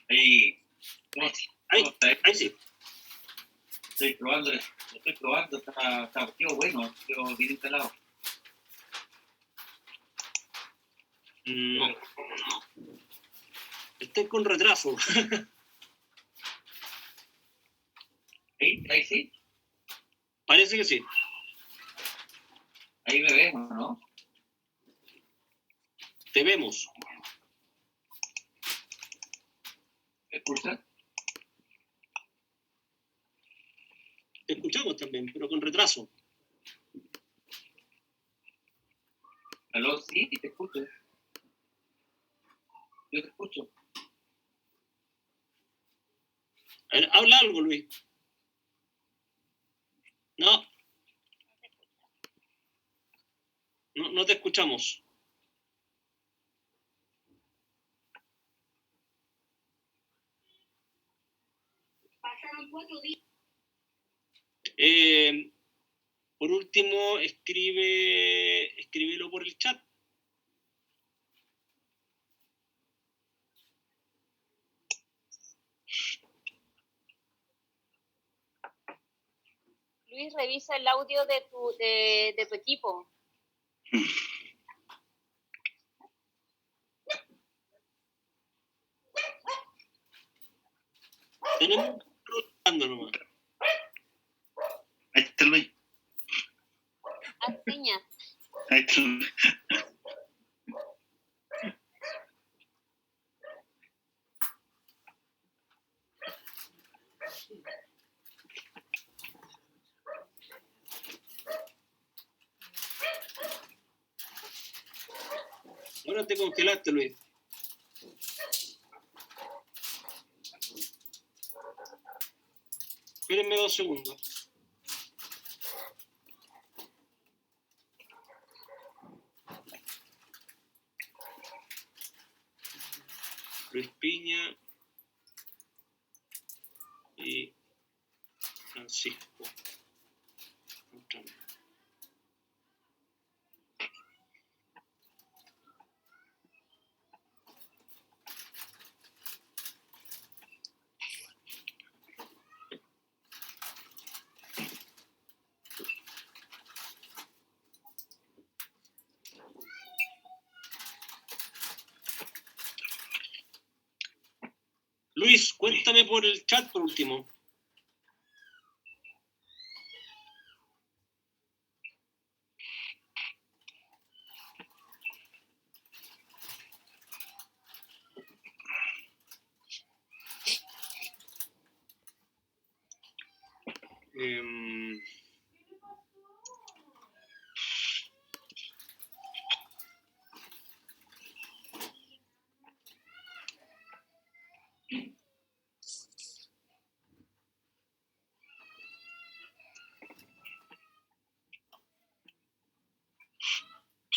Ahí, ahí sí. Estoy probando, está quedó bueno, quedó bien instalado. Estoy con retraso. Ahí sí. Parece que sí. Ahí me vemos, ¿no? Te vemos. ¿Me escuchas? Te escuchamos también, pero con retraso. ¿Aló? Sí, te escucho. Yo te escucho. A ver, habla algo, Luis. No. No te escuchamos. Pasaron 4 días. Por último, escríbelo por el chat. Luis, revisa el audio de tu equipo. Tenemos rotando nomás. Ahí está Luis. Haz señas. Ahí está Luis. Ahora te congelaste, Luis. Espérenme 2 segundos. Luis Piña y Francisco. Luis, cuéntame por el chat por último.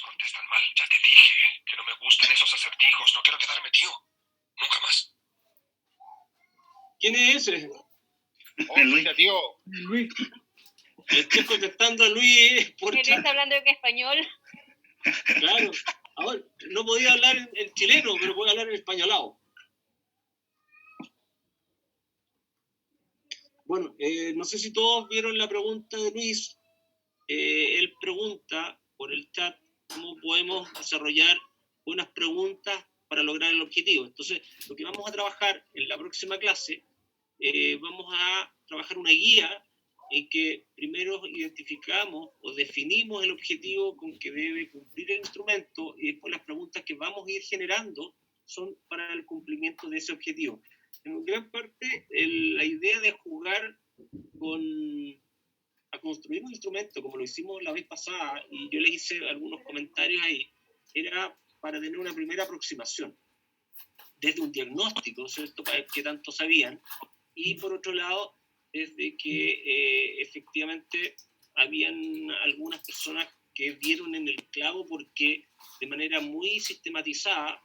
Contestan mal, ya te dije que no me gustan esos acertijos, no quiero quedar metido, nunca más. ¿Quién es ese? Luis, tío. Luis. Le estoy contestando a Luis por ¿Él chat. está hablando en español? Claro. Ahora, no podía hablar en chileno, pero puedo hablar en españolado. Bueno, no sé si todos vieron la pregunta de Luis. Él pregunta por el chat cómo podemos desarrollar buenas preguntas para lograr el objetivo. Entonces, lo que vamos a trabajar en la próxima clase, vamos a trabajar una guía en que primero identificamos o definimos el objetivo con que debe cumplir el instrumento y después las preguntas que vamos a ir generando son para el cumplimiento de ese objetivo. En gran parte, la idea de jugar a construir un instrumento como lo hicimos la vez pasada, y yo les hice algunos comentarios ahí, era para tener una primera aproximación desde un diagnóstico, ¿cierto?, para ver qué tanto sabían, y por otro lado, desde que efectivamente habían algunas personas que dieron en el clavo porque de manera muy sistematizada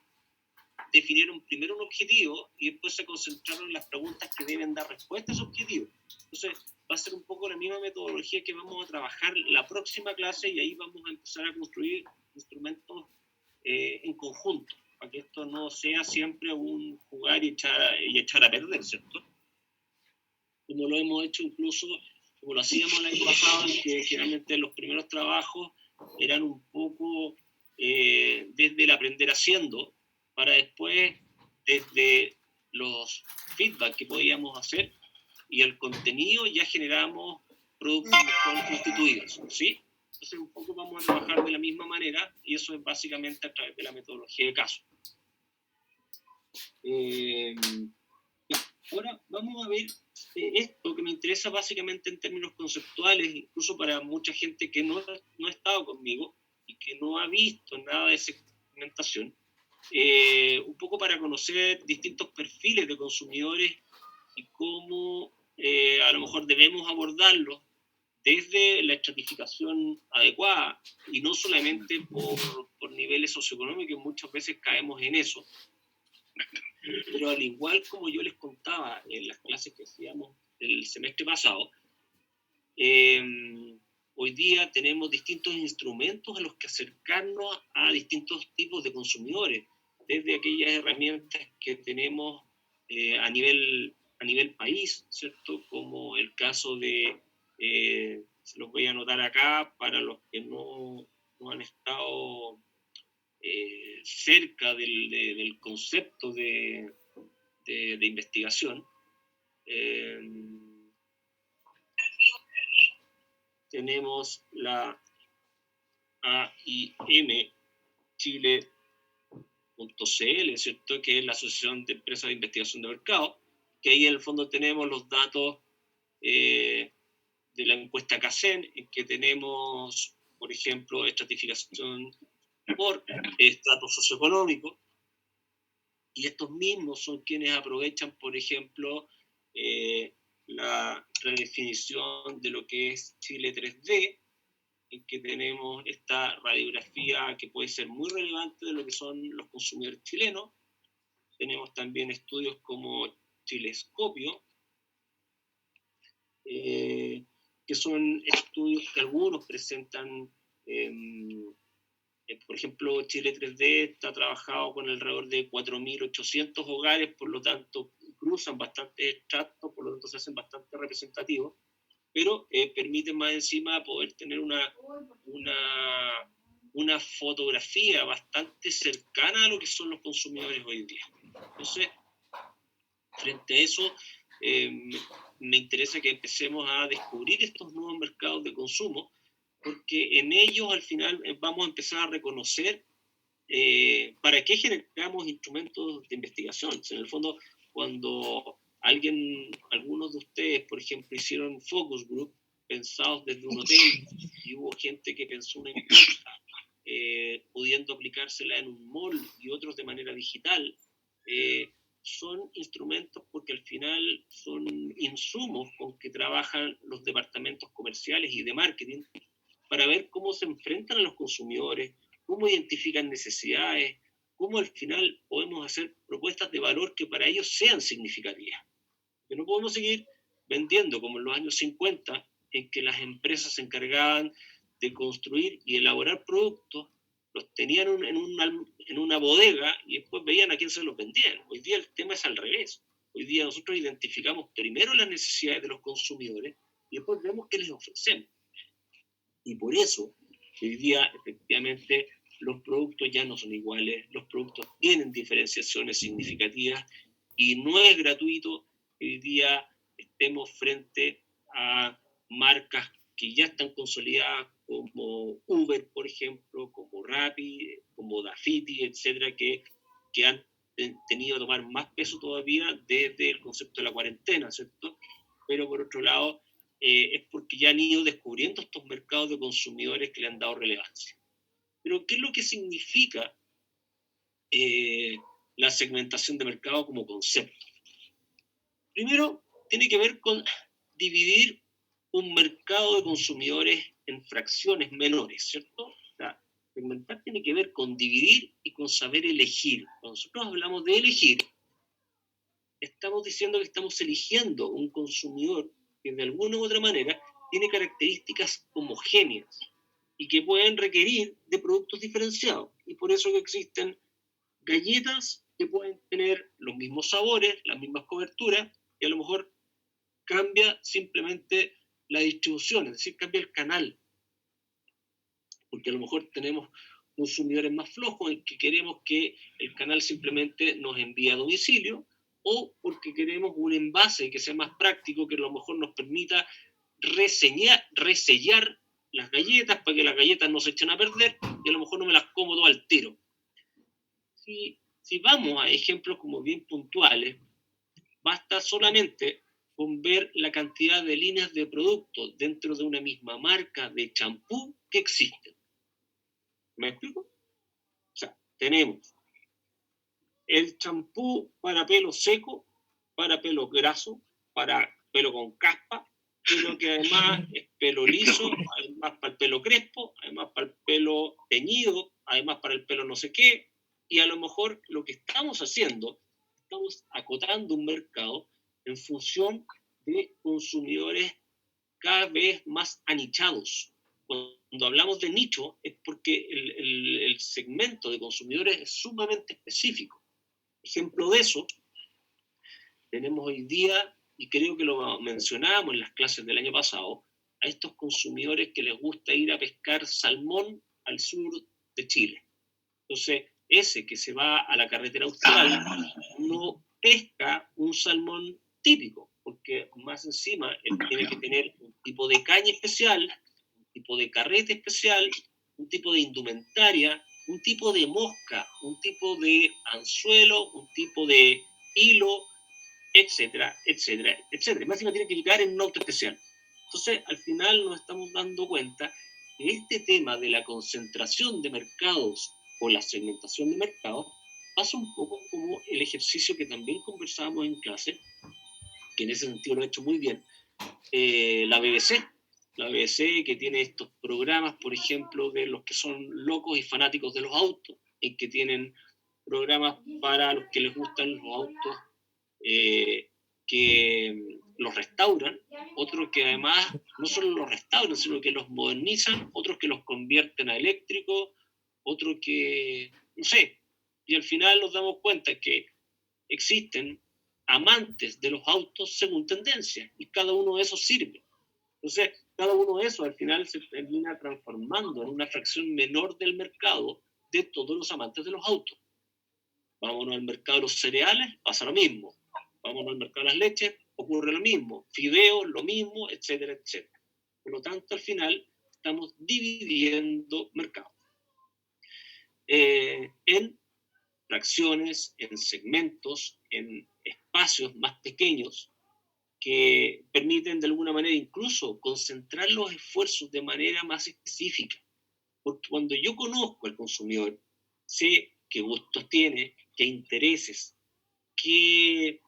definieron primero un objetivo y después se concentraron en las preguntas que deben dar respuesta a ese objetivo. Entonces, va a ser un poco la misma metodología que vamos a trabajar la próxima clase y ahí vamos a empezar a construir instrumentos en conjunto. para que esto no sea siempre un jugar y echar a perder, ¿cierto? Como lo hemos hecho incluso, como lo hacíamos el año pasado, en que generalmente los primeros trabajos eran un poco desde el aprender haciendo, para después, desde los feedback que podíamos hacer y el contenido, ya generamos productos mejor constituidos, ¿sí? Entonces un poco vamos a trabajar de la misma manera, y eso es básicamente a través de la metodología de caso. Ahora vamos a ver esto que me interesa básicamente en términos conceptuales, incluso para mucha gente que no ha estado conmigo y que no ha visto nada de segmentación, un poco para conocer distintos perfiles de consumidores y cómo a lo mejor debemos abordarlos desde la estratificación adecuada, y no solamente por niveles socioeconómicos. Muchas veces caemos en eso, pero al igual como yo les contaba en las clases que hacíamos el semestre pasado, hoy día tenemos distintos instrumentos a los que acercarnos a distintos tipos de consumidores, desde aquellas herramientas que tenemos a nivel país, ¿cierto? Como el caso de, se los voy a anotar acá para los que no han estado cerca del concepto de investigación. Tenemos la AIM Chile.cl, ¿cierto? Que es la Asociación de Empresas de Investigación de Mercado, que ahí en el fondo tenemos los datos de la encuesta CACEN, en que tenemos, por ejemplo, estratificación por estrato socioeconómico, y estos mismos son quienes aprovechan, por ejemplo, la redefinición de lo que es Chile 3D, en que tenemos esta radiografía que puede ser muy relevante de lo que son los consumidores chilenos. Tenemos también estudios como Chilescopio, que son estudios que algunos presentan, por ejemplo, Chile 3D está trabajado con alrededor de 4.800 hogares, por lo tanto cruzan bastante extractos, por lo tanto se hacen bastante representativos, pero permiten más encima poder tener una fotografía bastante cercana a lo que son los consumidores hoy día. Entonces, frente a eso, me interesa que empecemos a descubrir estos nuevos mercados de consumo, porque en ellos al final vamos a empezar a reconocer para qué generamos instrumentos de investigación. En el fondo, cuando algunos de ustedes, por ejemplo, hicieron focus group pensados desde un hotel, y hubo gente que pensó una encuesta pudiendo aplicársela en un mall y otros de manera digital, son instrumentos porque al final son insumos con que trabajan los departamentos comerciales y de marketing para ver cómo se enfrentan a los consumidores, cómo identifican necesidades, cómo al final podemos hacer propuestas de valor que para ellos sean significativas. Que no podemos seguir vendiendo como en los años 50, en que las empresas se encargaban de construir y elaborar productos, los tenían en una bodega y después veían a quién se los vendían. Hoy día el tema es al revés. Hoy día nosotros identificamos primero las necesidades de los consumidores y después vemos qué les ofrecemos. Y por eso, hoy día, efectivamente, los productos ya no son iguales, los productos tienen diferenciaciones significativas, y no es gratuito que hoy día estemos frente a marcas que ya están consolidadas como Uber, por ejemplo, como Rappi, como Dafiti, etcétera, que han tenido que tomar más peso todavía desde el concepto de la cuarentena, ¿cierto? Pero por otro lado, es porque ya han ido descubriendo estos mercados de consumidores que le han dado relevancia. Pero, ¿qué es lo que significa la segmentación de mercado como concepto? Primero, tiene que ver con dividir un mercado de consumidores en fracciones menores, ¿cierto? O sea, segmentar tiene que ver con dividir y con saber elegir. Cuando nosotros hablamos de elegir, estamos diciendo que estamos eligiendo un consumidor que de alguna u otra manera tiene características homogéneas y que pueden requerir de productos diferenciados. Y por eso que existen galletas que pueden tener los mismos sabores, las mismas coberturas, y a lo mejor cambia simplemente la distribución, es decir, cambia el canal, porque a lo mejor tenemos consumidores más flojos en que queremos que el canal simplemente nos envíe a domicilio, o porque queremos un envase que sea más práctico, que a lo mejor nos permita resellar las galletas para que las galletas no se echen a perder y a lo mejor no me las como todo al tiro. Si vamos a ejemplos como bien puntuales, basta solamente con ver la cantidad de líneas de productos dentro de una misma marca de champú que existen. ¿Me explico? O sea, tenemos el champú para pelo seco, para pelo graso, para pelo con caspa, pero que además es pelo liso, además para el pelo crespo, además para el pelo teñido, además para el pelo no sé qué, y a lo mejor lo que estamos haciendo, estamos acotando un mercado en función de consumidores cada vez más anichados. Cuando hablamos de nicho es porque el segmento de consumidores es sumamente específico. Ejemplo de eso, tenemos hoy día, y creo que lo mencionábamos en las clases del año pasado, a estos consumidores que les gusta ir a pescar salmón al sur de Chile. Entonces, ese que se va a la carretera austral no pesca un salmón típico, porque más encima él tiene que tener un tipo de caña especial, un tipo de carrete especial, un tipo de indumentaria, un tipo de mosca, un tipo de anzuelo, un tipo de hilo, etcétera, etcétera, etcétera. Más encima tiene que llegar en un auto especial. Entonces, al final nos estamos dando cuenta que este tema de la concentración de mercados o la segmentación de mercados pasa un poco como el ejercicio que también conversábamos en clase, que en ese sentido lo ha hecho muy bien, la BBC. La BBC que tiene estos programas, por ejemplo, de los que son locos y fanáticos de los autos, en que tienen programas para los que les gustan los autos, que los restauran, otros que además no solo los restauran, sino que los modernizan, otros que los convierten a eléctricos, otros que, no sé, y al final nos damos cuenta que existen amantes de los autos según tendencia, y cada uno de esos sirve. Entonces, cada uno de esos al final se termina transformando en una fracción menor del mercado de todos los amantes de los autos. Vámonos al mercado de los cereales, pasa lo mismo. Vámonos al mercado de las leches, ocurre lo mismo. Fideos, lo mismo, etcétera, etcétera. Por lo tanto, al final, estamos dividiendo mercados en fracciones, en segmentos, en espacios más pequeños que permiten de alguna manera incluso concentrar los esfuerzos de manera más específica. Porque cuando yo conozco al consumidor, sé qué gustos tiene, qué intereses, qué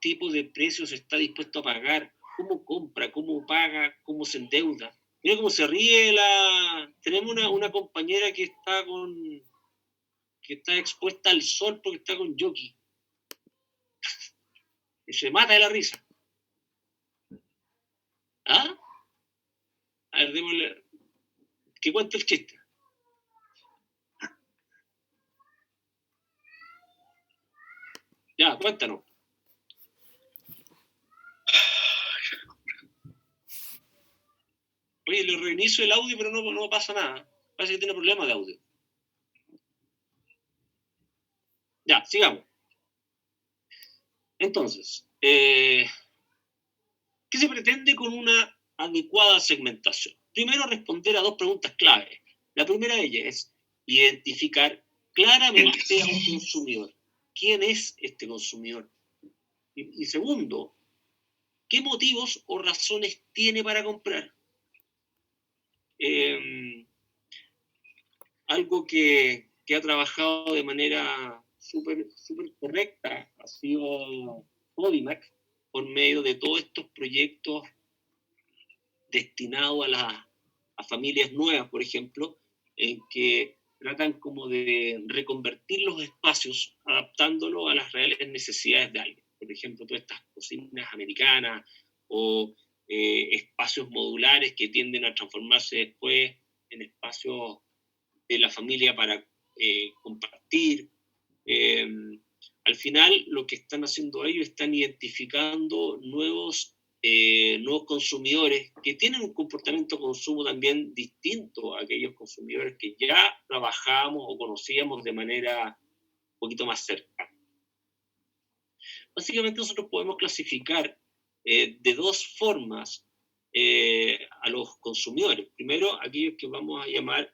tipo de precios está dispuesto a pagar, cómo compra, cómo paga, cómo se endeuda. Mira cómo se ríe Tenemos una compañera que está expuesta al sol porque está con jockey. Y se mata de la risa. ¿Ah? A ver, démosle... Que cuente el chiste. Ya, cuéntanos. Oye, le reinicio el audio, pero no pasa nada. Parece que tiene problemas de audio. Ya, sigamos. Entonces, ¿qué se pretende con una adecuada segmentación? Primero, responder a dos preguntas clave. La primera de ellas es identificar claramente a un consumidor. ¿Quién es este consumidor? Y segundo, ¿qué motivos o razones tiene para comprar? Algo que ha trabajado de manera súper correcta ha sido Codimac, por medio de todos estos proyectos destinados a familias nuevas, por ejemplo, en que tratan como de reconvertir los espacios adaptándolos a las reales necesidades de alguien. Por ejemplo, todas estas cocinas americanas o espacios modulares que tienden a transformarse después en espacios de la familia para compartir. Al final, lo que están haciendo ellos, están identificando nuevos consumidores que tienen un comportamiento de consumo también distinto a aquellos consumidores que ya trabajábamos o conocíamos de manera un poquito más cercana. Básicamente nosotros podemos clasificar de dos formas a los consumidores. Primero, aquellos que vamos a llamar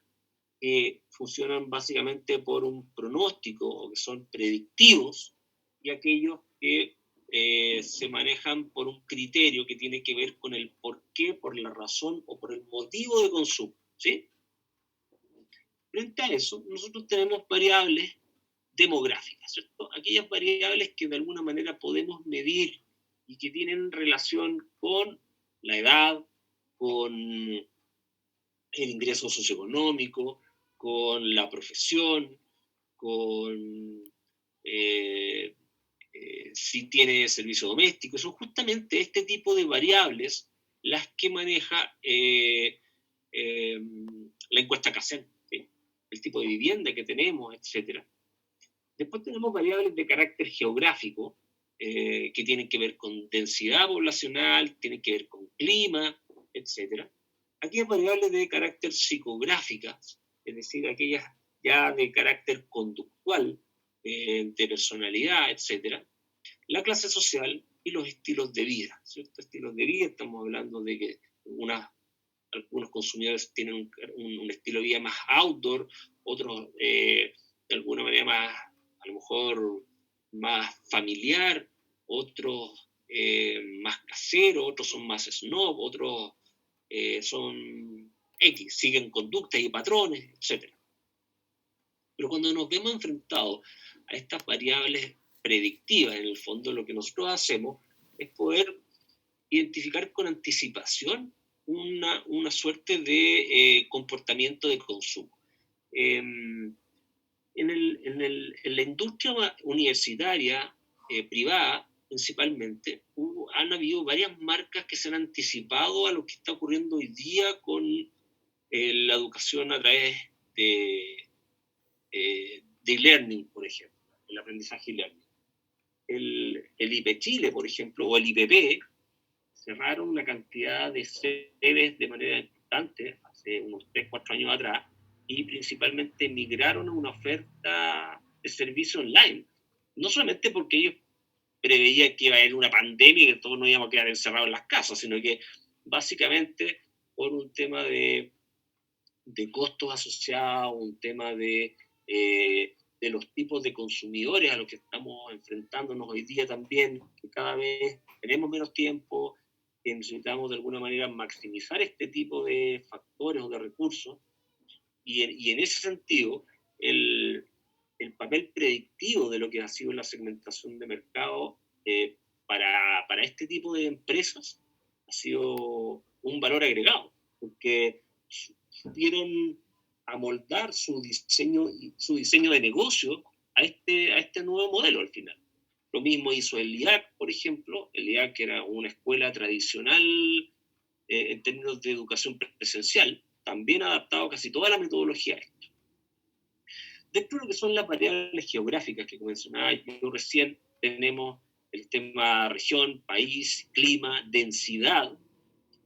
funcionan básicamente por un pronóstico o que son predictivos, y aquellos que se manejan por un criterio que tiene que ver con el por qué, por la razón o por el motivo de consumo, ¿sí? Frente a eso, nosotros tenemos variables demográficas, ¿cierto? Aquellas variables que de alguna manera podemos medir y que tienen relación con la edad, con el ingreso socioeconómico, con la profesión, con si tiene servicio doméstico. Son justamente este tipo de variables las que maneja la encuesta Kaizen, ¿sí? El tipo de vivienda que tenemos, etc. Después tenemos variables de carácter geográfico, que tienen que ver con densidad poblacional, tienen que ver con clima, etc. Aquí hay variables de carácter psicográficas, es decir, aquellas ya de carácter conductual, de personalidad, etc. La clase social y los estilos de vida, ¿cierto? Estilos de vida, estamos hablando de que algunos consumidores tienen un estilo de vida más outdoor, otros de alguna manera más, a lo mejor, más familiar, otros más casero, otros son más snob, otros son X, siguen conductas y patrones, etc. Pero cuando nos vemos enfrentados a estas variables predictivas, en el fondo lo que nosotros hacemos es poder identificar con anticipación una suerte de comportamiento de consumo. En la industria universitaria privada, principalmente, han habido varias marcas que se han anticipado a lo que está ocurriendo hoy día con la educación a través de learning, por ejemplo, el aprendizaje learning. El IP Chile, por ejemplo, o el IPP, cerraron una cantidad de sedes de manera importante hace unos 3-4 años atrás, y principalmente migraron a una oferta de servicio online, no solamente porque ellos preveían que iba a haber una pandemia y que todos nos íbamos a quedar encerrados en las casas, sino que básicamente por un tema de costos asociados, un tema de los tipos de consumidores a los que estamos enfrentándonos hoy día también, que cada vez tenemos menos tiempo, que necesitamos de alguna manera maximizar este tipo de factores o de recursos, y en ese sentido el papel predictivo de lo que ha sido la segmentación de mercado para este tipo de empresas ha sido un valor agregado, porque supieron amoldar su diseño de negocio a este nuevo modelo al final. Lo mismo hizo el IAC, por ejemplo. El IAC era una escuela tradicional en términos de educación presencial, también ha adaptado casi toda la metodología a esto. Dentro de lo que son las variables geográficas que mencionaba yo recién, tenemos el tema región, país, clima, densidad,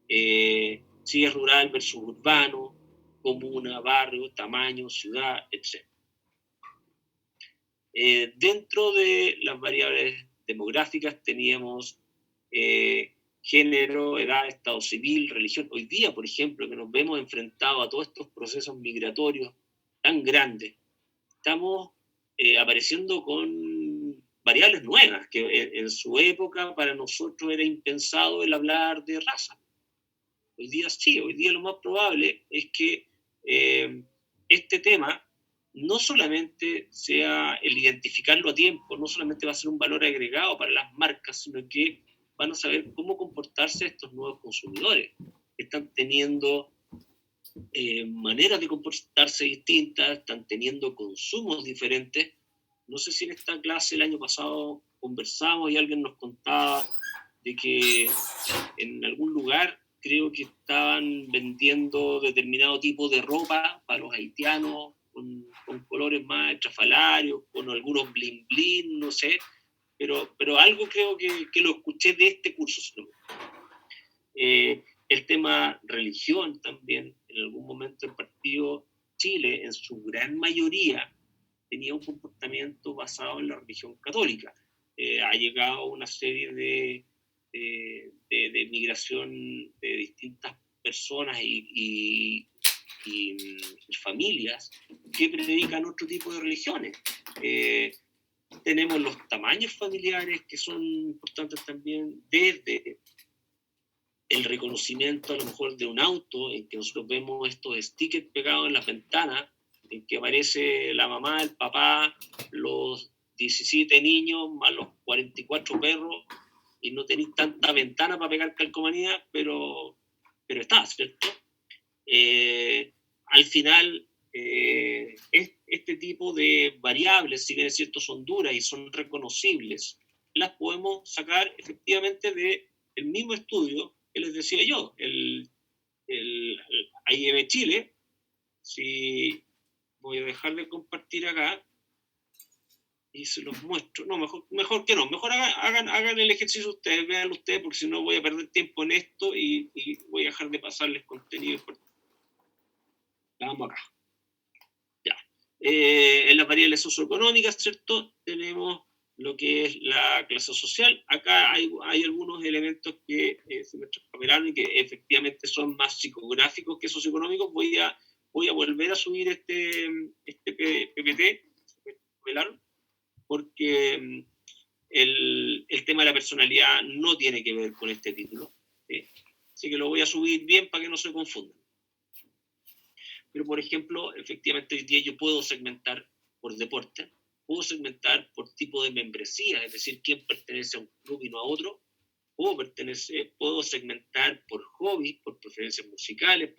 si es rural versus urbano, comuna, barrio, tamaño, ciudad, etc. Dentro de las variables demográficas teníamos género, edad, estado civil, religión. Hoy día, por ejemplo, que nos vemos enfrentados a todos estos procesos migratorios tan grandes, estamos apareciendo con variables nuevas, que en su época para nosotros era impensado el hablar de raza. Hoy día sí, hoy día lo más probable es que este tema no solamente sea el identificarlo a tiempo, no solamente va a ser un valor agregado para las marcas, sino que van a saber cómo comportarse estos nuevos consumidores, que están teniendo maneras de comportarse distintas, están teniendo consumos diferentes. No sé si en esta clase el año pasado conversamos y alguien nos contaba de que en algún lugar creo que estaban vendiendo determinado tipo de ropa para los haitianos con colores más estrafalarios, con algunos blin blin, no sé, pero algo creo que lo escuché de este curso. El tema religión también, en algún momento el partido Chile, en su gran mayoría, tenía un comportamiento basado en la religión católica. Ha llegado una serie de migración de distintas personas y familias que predican otro tipo de religiones. Tenemos los tamaños familiares que son importantes también, desde el reconocimiento a lo mejor de un auto, en que nosotros vemos estos stickers pegados en las ventanas, en que aparece la mamá, el papá, los 17 niños, más los 44 perros, y no tenéis tanta ventana para pegar calcomanía, pero está, ¿cierto? Al final, este tipo de variables, si bien es cierto son duras y son reconocibles, las podemos sacar efectivamente del mismo estudio que les decía yo, el AIM Chile. Si voy a dejar de compartir acá y se los muestro. No, mejor que no. Mejor hagan el ejercicio ustedes, véanlo ustedes, porque si no voy a perder tiempo en esto y voy a dejar de pasarles contenido. Vamos acá. Ya. En las variables socioeconómicas, ¿cierto? Tenemos lo que es la clase social. Acá hay algunos elementos que se me traspapelaron y que efectivamente son más psicográficos que socioeconómicos. Voy a volver a subir este PPT, porque el tema de la personalidad no tiene que ver con este título. ¿Sí? Así que lo voy a subir bien para que no se confundan. Pero, por ejemplo, efectivamente hoy día yo puedo segmentar por deporte, puedo segmentar por tipo de membresía, es decir, quién pertenece a un club y no a otro, puedo segmentar por hobbies, por preferencias musicales,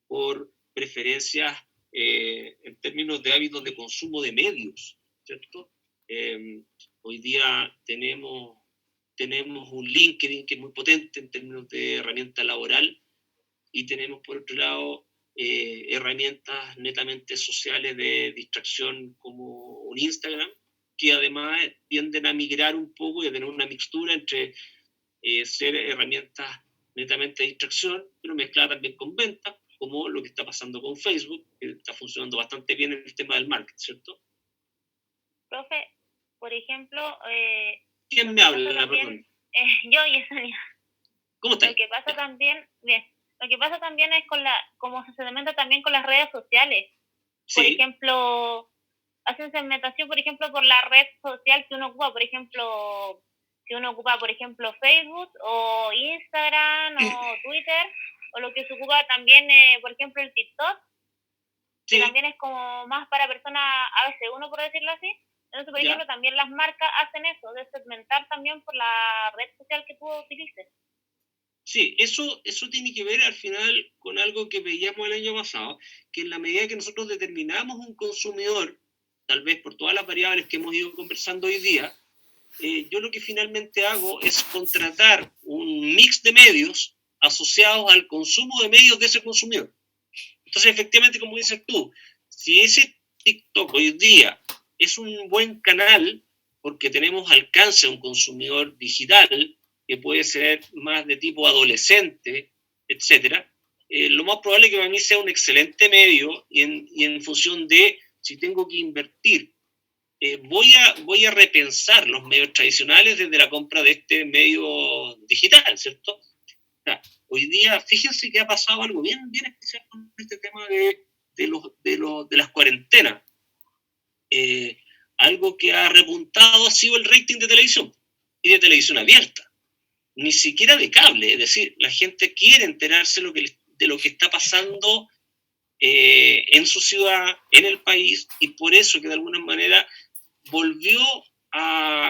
por preferencias en términos de hábitos de consumo de medios, ¿cierto? Hoy día tenemos un LinkedIn que es muy potente en términos de herramienta laboral, y tenemos por otro lado herramientas netamente sociales de distracción como un Instagram, que además tienden a migrar un poco y a tener una mixtura entre ser herramientas netamente de distracción, pero mezclada también con ventas, como lo que está pasando con Facebook, que está funcionando bastante bien en el tema del marketing, ¿cierto? Profe, por ejemplo... ¿Quién me habla? También, yo y Sonia. ¿Cómo estás? Lo que pasa también, bien, lo que pasa también es como se segmenta también con las redes sociales. Por Sí. ejemplo, hacen segmentación, por ejemplo, por la red social que uno ocupa. Por ejemplo, si uno ocupa, por ejemplo, Facebook o Instagram o Twitter, o lo que se ocupa también, por ejemplo, el TikTok, Sí. que también es como más para personas ABC1, por decirlo así. Entonces, por ejemplo, también las marcas hacen eso, de segmentar también por la red social que tú utilices. Sí, eso tiene que ver al final con algo que veíamos el año pasado, que en la medida que nosotros determinamos un consumidor, tal vez por todas las variables que hemos ido conversando hoy día, yo lo que finalmente hago es contratar un mix de medios asociados al consumo de medios de ese consumidor. Entonces, efectivamente, como dices tú, si ese TikTok hoy día es un buen canal porque tenemos alcance a un consumidor digital, que puede ser más de tipo adolescente, etcétera, lo más probable es que para mí sea un excelente medio y en función de si tengo que invertir, voy a repensar los medios tradicionales desde la compra de este medio digital, ¿cierto? O sea, hoy día, fíjense que ha pasado algo bien especial con este tema de las cuarentenas. Algo que ha repuntado ha sido el rating de televisión y de televisión abierta. Ni siquiera de cable, es decir, la gente quiere enterarse de lo que está pasando en su ciudad, en el país, y por eso que de alguna manera volvió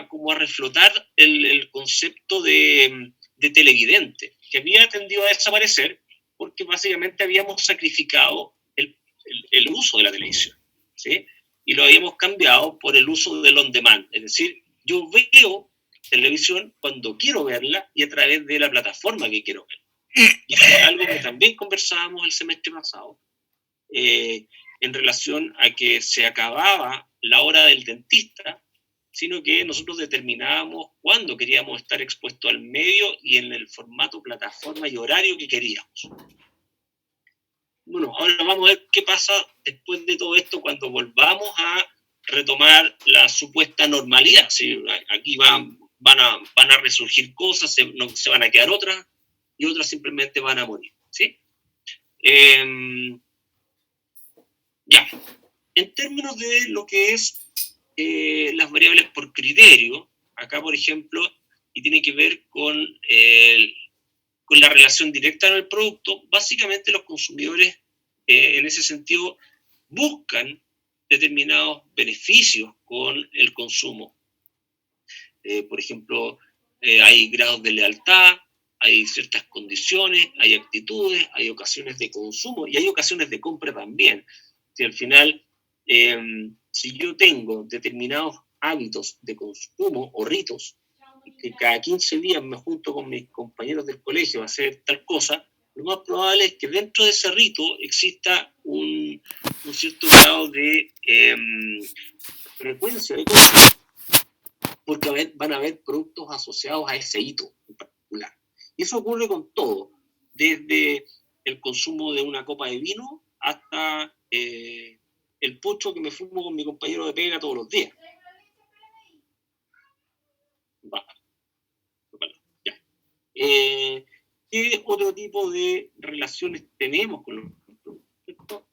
como a reflotar el concepto de televidente, que había tendido a desaparecer porque básicamente habíamos sacrificado el uso de la televisión, ¿sí? Y lo habíamos cambiado por el uso del on demand, es decir, yo veo televisión cuando quiero verla y a través de la plataforma que quiero verla. Y es algo que también conversábamos el semestre pasado. en relación a que se acababa la hora del dentista, sino que nosotros determinábamos cuándo queríamos estar expuestos al medio y en el formato, plataforma y horario que queríamos. Bueno, ahora vamos a ver qué pasa después de todo esto cuando volvamos a retomar la supuesta normalidad. ¿Sí? Aquí van a resurgir cosas, se van a quedar otras y otras simplemente van a morir. ¿Sí? Ya, en términos de lo que es las variables por criterio, acá por ejemplo, y tiene que ver con la relación directa en el producto, básicamente los consumidores en ese sentido buscan determinados beneficios con el consumo. Por ejemplo, hay grados de lealtad, hay ciertas condiciones, hay actitudes, hay ocasiones de consumo y hay ocasiones de compra también. Si al final, si yo tengo determinados hábitos de consumo o ritos, que cada 15 días me junto con mis compañeros del colegio a hacer tal cosa, lo más probable es que dentro de ese rito exista un cierto grado de frecuencia de consumo, porque van a haber productos asociados a ese hito en particular. Y eso ocurre con todo, desde el consumo de una copa de vino hasta el pucho que me fumo con mi compañero de pega todos los días. ¿Qué otro tipo de relaciones tenemos con los productos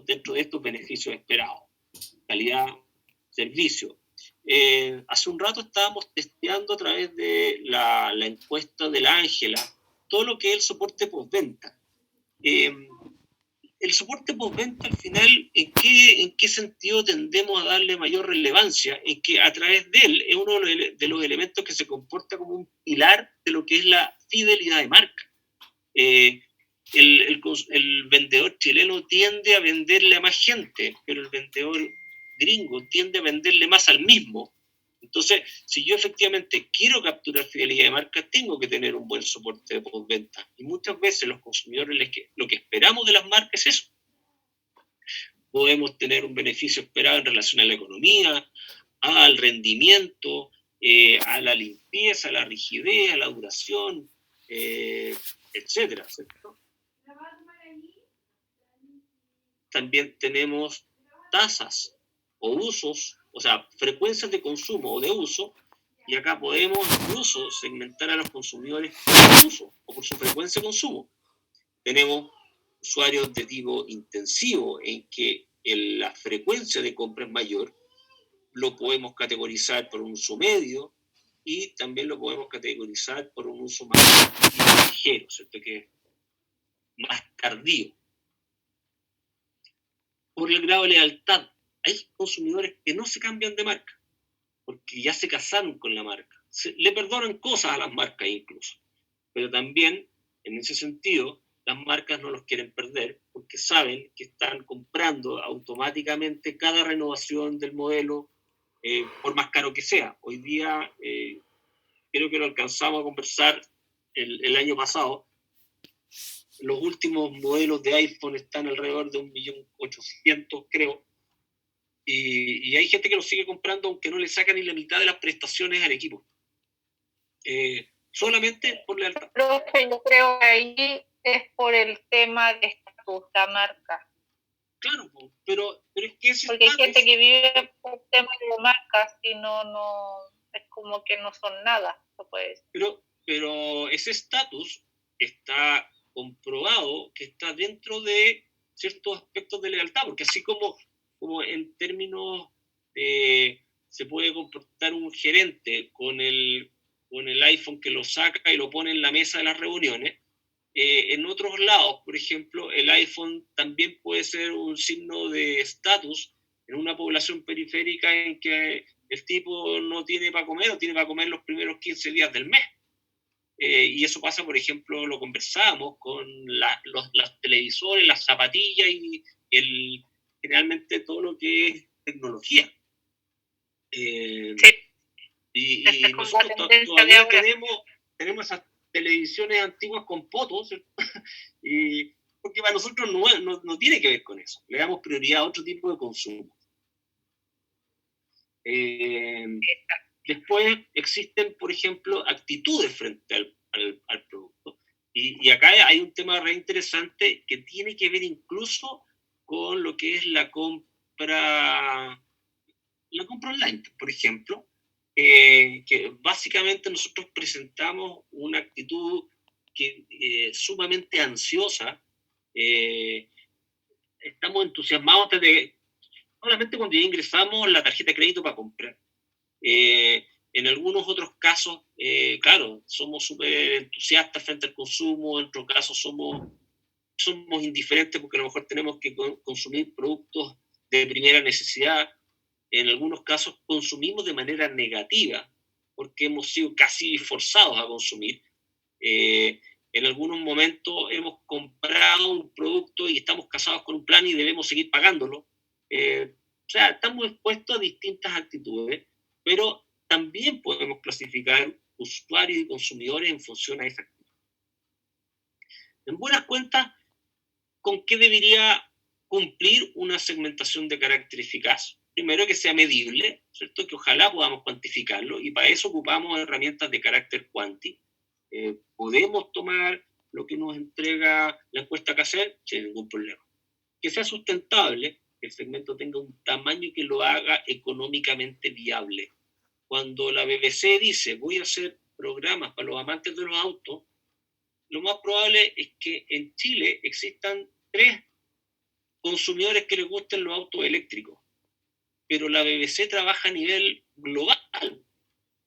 dentro de estos beneficios esperados? Calidad, servicio. Hace un rato estábamos testeando a través de la encuesta de la Ángela todo lo que es el soporte postventa. El soporte postventa al final, ¿en qué sentido tendemos a darle mayor relevancia? En que a través de él es uno de los elementos que se comporta como un pilar de lo que es la fidelidad de marca. El vendedor chileno tiende a venderle a más gente, pero el vendedor gringo tiende a venderle más al mismo. Entonces, si yo efectivamente quiero capturar fidelidad de marca, tengo que tener un buen soporte de postventa. Y muchas veces los consumidores lo que esperamos de las marcas es eso. Podemos tener un beneficio esperado en relación a la economía, al rendimiento, a la limpieza, a la rigidez, a la duración, etcétera, ¿cierto? También tenemos tasas o usos, o sea, frecuencias de consumo o de uso, y acá podemos incluso segmentar a los consumidores por uso o por su frecuencia de consumo. Tenemos usuarios de tipo intensivo, en que la frecuencia de compra es mayor, lo podemos categorizar por un uso medio, y también lo podemos categorizar por un uso más ligero, ¿cierto? Que es más tardío. Por el grado de lealtad, hay consumidores que no se cambian de marca, porque ya se casaron con la marca. Le perdonan cosas a las marcas incluso, pero también, en ese sentido, las marcas no los quieren perder, porque saben que están comprando automáticamente cada renovación del modelo, por más caro que sea. Hoy día, creo que lo alcanzamos a conversar el año pasado, los últimos modelos de iPhone están alrededor de 1.800.000, creo, y hay gente que los sigue comprando aunque no le sacan ni la mitad de las prestaciones al equipo. Solamente por lealtad. Yo creo que ahí es por el tema de estatus, la marca. Claro, pero es que ese porque hay gente que vive por temas de marcas y no es como que no son nada, se puede decir. Pero ese estatus está comprobado que está dentro de ciertos aspectos de lealtad, porque así como en términos de se puede comportar un gerente con el iPhone que lo saca y lo pone en la mesa de las reuniones, en otros lados, por ejemplo, el iPhone también puede ser un signo de estatus en una población periférica en que el tipo no tiene para comer o tiene para comer los primeros 15 días del mes. Y eso pasa, por ejemplo, lo conversábamos con los televisores, las zapatillas y generalmente todo lo que es tecnología. Sí. Y nosotros todavía tenemos esas televisiones antiguas con potos, y porque para nosotros no tiene que ver con eso. Le damos prioridad a otro tipo de consumo. Después existen, por ejemplo, actitudes frente al producto. Y acá hay un tema re interesante que tiene que ver incluso con lo que es la compra online, por ejemplo, que básicamente nosotros presentamos una actitud sumamente ansiosa. Estamos entusiasmados solamente cuando ya ingresamos la tarjeta de crédito para comprar. En algunos otros casos, claro, somos súper entusiastas frente al consumo, en otros casos somos indiferentes porque a lo mejor tenemos que consumir productos de primera necesidad. En algunos casos consumimos de manera negativa porque hemos sido casi forzados a consumir. En algunos momentos hemos comprado un producto y estamos casados con un plan y debemos seguir pagándolo. O sea, estamos expuestos a distintas actitudes, pero también podemos clasificar usuarios y consumidores en función a esa actitud. En buenas cuentas, ¿con qué debería cumplir una segmentación de carácter eficaz? Primero, que sea medible, ¿cierto? Que ojalá podamos cuantificarlo, y para eso ocupamos herramientas de carácter cuanti. Podemos tomar lo que nos entrega la encuesta Caser sin ningún problema. Que sea sustentable, que el segmento tenga un tamaño que lo haga económicamente viable. Cuando la BBC dice voy a hacer programas para los amantes de los autos, lo más probable es que en Chile existan 3 consumidores que les gusten los autos eléctricos, pero la BBC trabaja a nivel global.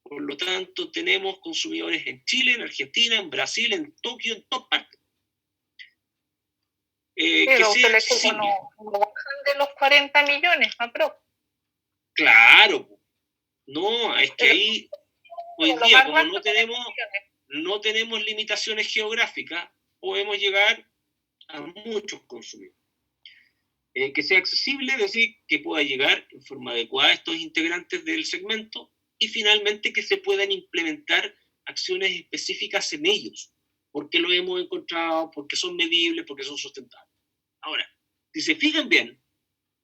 Por lo tanto, tenemos consumidores en Chile, en Argentina, en Brasil, en Tokio, en todas partes. Pero los eléctricos no bajan de los 40 millones, ¿no? Claro. No, es que ahí, hoy día, como no tenemos limitaciones geográficas, podemos llegar a muchos consumidores. Que sea accesible, es decir, que pueda llegar en forma adecuada a estos integrantes del segmento, y finalmente que se puedan implementar acciones específicas en ellos, porque lo hemos encontrado, porque son medibles, porque son sustentables. Ahora, si se fijan bien,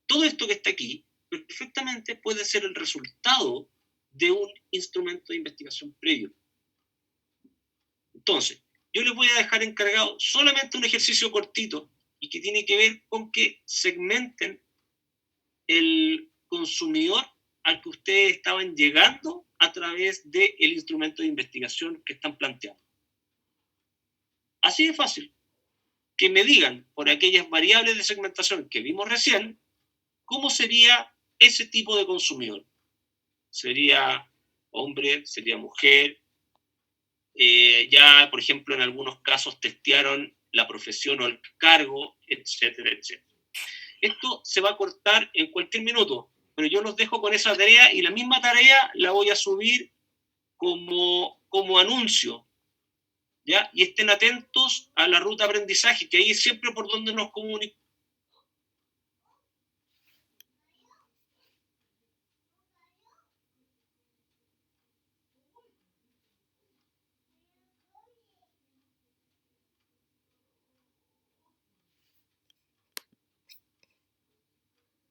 todo esto que está aquí perfectamente puede ser el resultado de un instrumento de investigación previo. Entonces, yo les voy a dejar encargado solamente un ejercicio cortito y que tiene que ver con que segmenten el consumidor al que ustedes estaban llegando a través del instrumento de investigación que están planteando. Así de fácil. Que me digan, por aquellas variables de segmentación que vimos recién, cómo sería ese tipo de consumidor. ¿Sería hombre? ¿Sería mujer? Ya, por ejemplo, en algunos casos testearon la profesión o el cargo, etcétera, etcétera. Esto se va a cortar en cualquier minuto, pero yo los dejo con esa tarea, y la misma tarea la voy a subir como anuncio, ¿ya? Y estén atentos a la ruta de aprendizaje, que ahí es siempre por donde nos